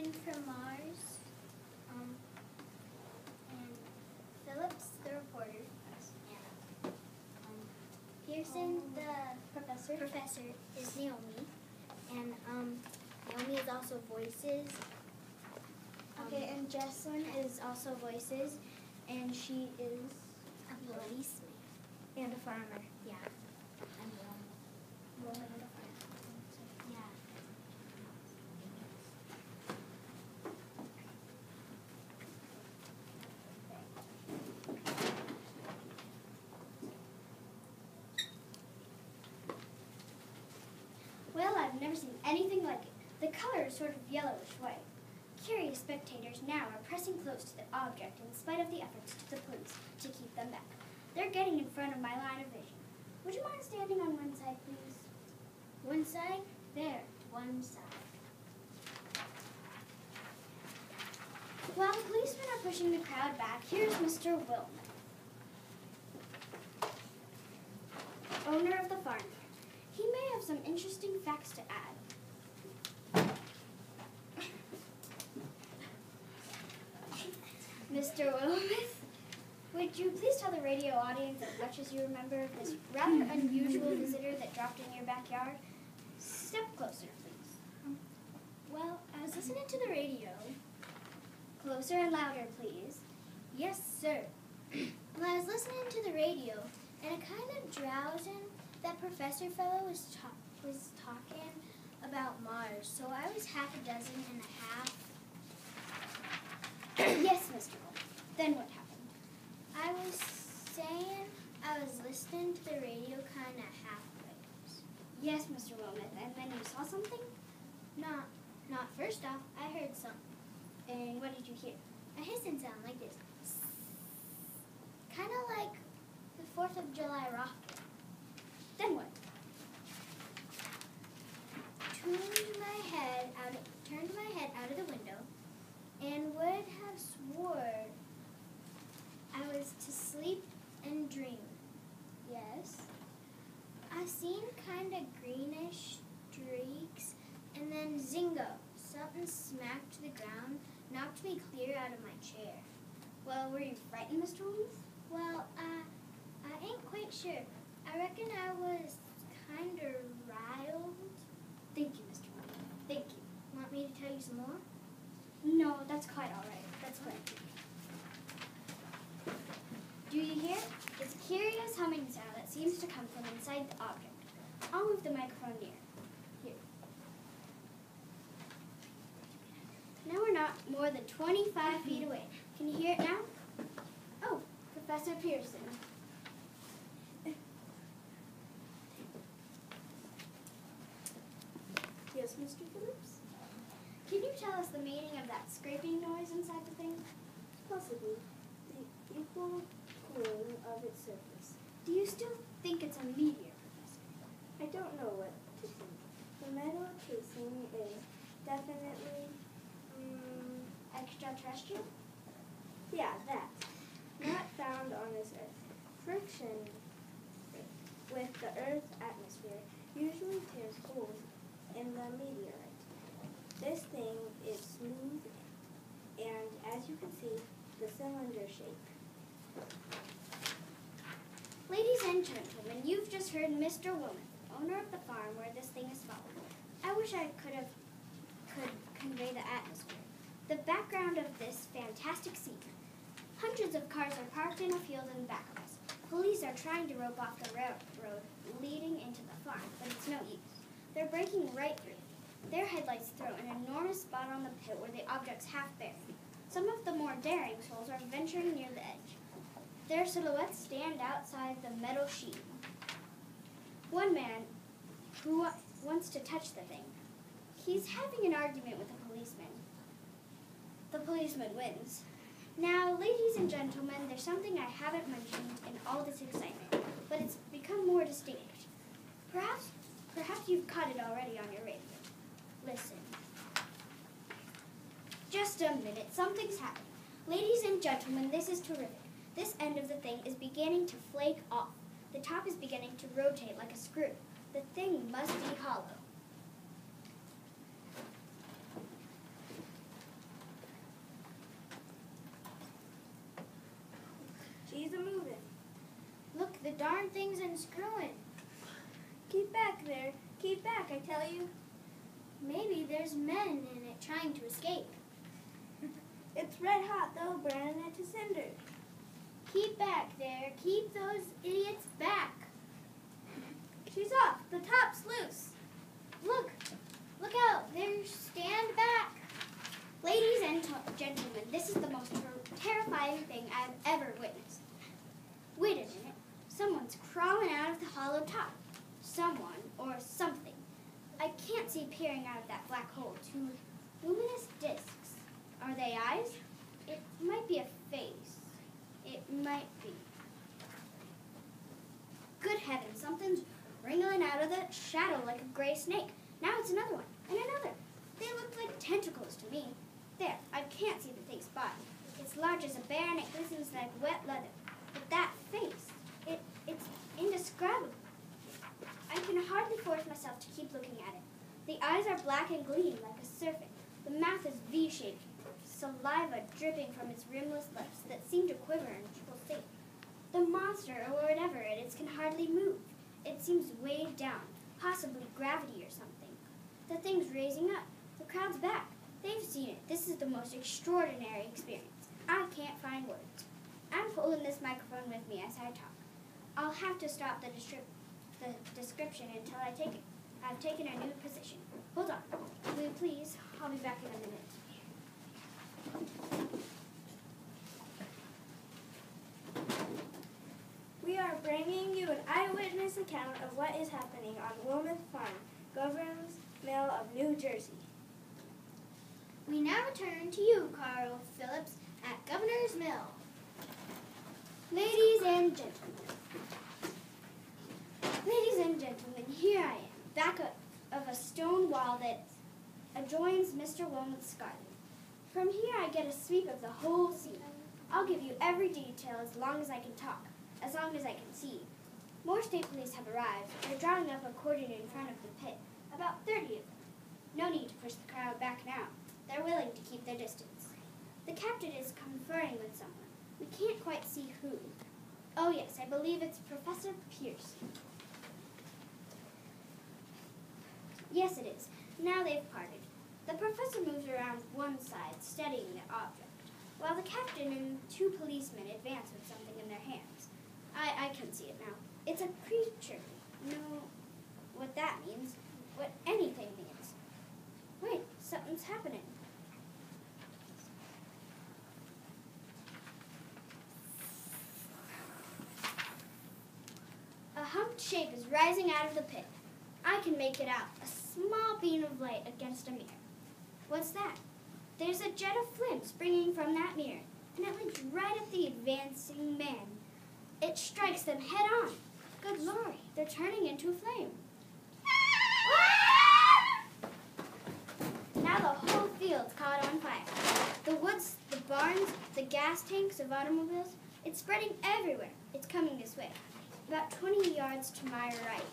Pearson from Mars, and Phillips, the reporter. That's Anna. Pearson, the professor, is Naomi, and Naomi is also Voices. Okay, and Jesslyn is also Voices, and she is a policeman and a farmer. Yeah, and woman and a farmer. Yeah. Well, I've never seen anything like it. The color is sort of yellowish white. Curious spectators now are pressing close to the object in spite of the efforts of the police to keep them back. They're getting in front of my line of vision. Would you mind standing on one side, please? One side? There, one side. While the policemen are pushing the crowd back, here's Mr. Wilman, owner of the farm. He may have some interesting facts to add. Mr. Willamith, would you please tell the radio audience as much as you remember of this rather unusual visitor that dropped in your backyard? Step closer, please. Well, I was listening to the radio. Closer and louder, please. Yes, sir. Well, I was listening to the radio, and it kind of drowsing. That professor fellow was talking about Mars, so I was half a dozen and a half. Yes, Mr. Wilmot. Then what happened? I was saying I was listening to the radio kind of halfway. Yes, Mr. Wilmot. And then you saw something? Not first off. I heard something. And what did you hear? A hissing sound like this. Kind of like the 4th of July rocket. Then what? Turned my head out of the window and would have swore I was to sleep and dream. Yes. I seen kind of greenish streaks, and then zingo, something smacked to the ground, knocked me clear out of my chair. Well, were you frightened, Mr. Williams? Well, I ain't quite sure. I reckon I was kind of riled. Thank you, Mr. Williams. Thank you. Want me to tell you some more? No, that's quite all right. That's quite good. Do you hear? It's a curious humming sound that seems to come from inside the object. I'll move the microphone near. Here. Now we're not more than 25 feet away. Can you hear it now? Oh, Professor Pearson. Yes, Mr. Phillips? Can you tell us the meaning of that scraping noise inside the thing? Possibly. The equal cooling of its surface. Do you still think it's a meteor, Professor? I don't know what to think. The metal casing is definitely extraterrestrial? Yeah, that. Not found on this Earth. Friction with the Earth's atmosphere usually tears holes in the meteorite. This thing is smooth and, as you can see, the cylinder shape. Ladies and gentlemen, you've just heard Mr. Wilman, owner of the farm where this thing is found. I wish I could convey the atmosphere, the background of this fantastic scene. Hundreds of cars are parked in a field in back of us. Police are trying to rope off the railroad leading into the farm, but it's no use. They're breaking right through. Their headlights throw an enormous spot on the pit where the object's half buried. Some of the more daring souls are venturing near the edge. Their silhouettes stand outside the metal sheet. One man who wants to touch the thing. He's having an argument with a policeman. The policeman wins. Now, ladies and gentlemen, there's something I haven't mentioned in all this excitement, but it's become more distinguished. Perhaps you've caught it already on your radio. Listen. Just a minute, something's happening. Ladies and gentlemen, this is terrific. This end of the thing is beginning to flake off. The top is beginning to rotate like a screw. The thing must be hollow. The darn thing's unscrewing. Keep back there. Keep back, I tell you. Maybe there's men in it trying to escape. It's red hot, though, burning it to cinders. Keep back there. Keep those idiots back. She's off. The top's loose. Look. Look out. There. Stand back. Ladies and gentlemen, this is the most terrifying thing I've ever witnessed. Wait a minute. Someone's crawling out of the hollow top. Someone or something. I can't see peering out of that black hole. Two luminous discs. Are they eyes? It might be a face. It might be. Good heavens, something's wriggling out of the shadow like a gray snake. Now it's another one, and another. They look like tentacles to me. There, I can't see the thing's body. It's large as a bear and it glistens like wet leather. But that face, it's indescribable. I can hardly force myself to keep looking at it. The eyes are black and gleaming like a serpent. The mouth is V-shaped, saliva dripping from its rimless lips that seem to quiver in triple state. The monster, or whatever it is, can hardly move. It seems weighed down, possibly gravity or something. The thing's raising up. The crowd's back. They've seen it. This is the most extraordinary experience. I can't find words. I'm pulling this microphone with me as I talk. I'll have to stop the description until I take it. I've taken a new position. Hold on. Will you please? I'll be back in a minute. We are bringing you an eyewitness account of what is happening on Wilmouth Farm, Governor's Mill of New Jersey. We now return to you, Carl Phillips, at Governor's Mill. Ladies and gentlemen. Ladies and gentlemen, here I am, back of a stone wall that adjoins Mr. Wilmot's garden. From here I get a sweep of the whole scene. I'll give you every detail as long as I can talk, as long as I can see. More state police have arrived. They're drawing up a cordon in front of the pit, about 30 of them. No need to push the crowd back now. They're willing to keep their distance. The captain is conferring with someone. We can't quite see who. Oh yes, I believe it's Professor Pierce. Yes, it is. Now they've parted. The professor moves around one side, studying the object, while the captain and two policemen advance with something in their hands. I can see it now. It's a creature. Know what that means, what anything means. Wait, something's happening. A humped shape is rising out of the pit. I can make it out, a small beam of light against a mirror. What's that? There's a jet of flame springing from that mirror, and it leaps right at the advancing man. It strikes them head on. Good Lord, they're turning into a flame. Now the whole field's caught on fire. The woods, the barns, the gas tanks of automobiles, it's spreading everywhere. It's coming this way, about 20 yards to my right.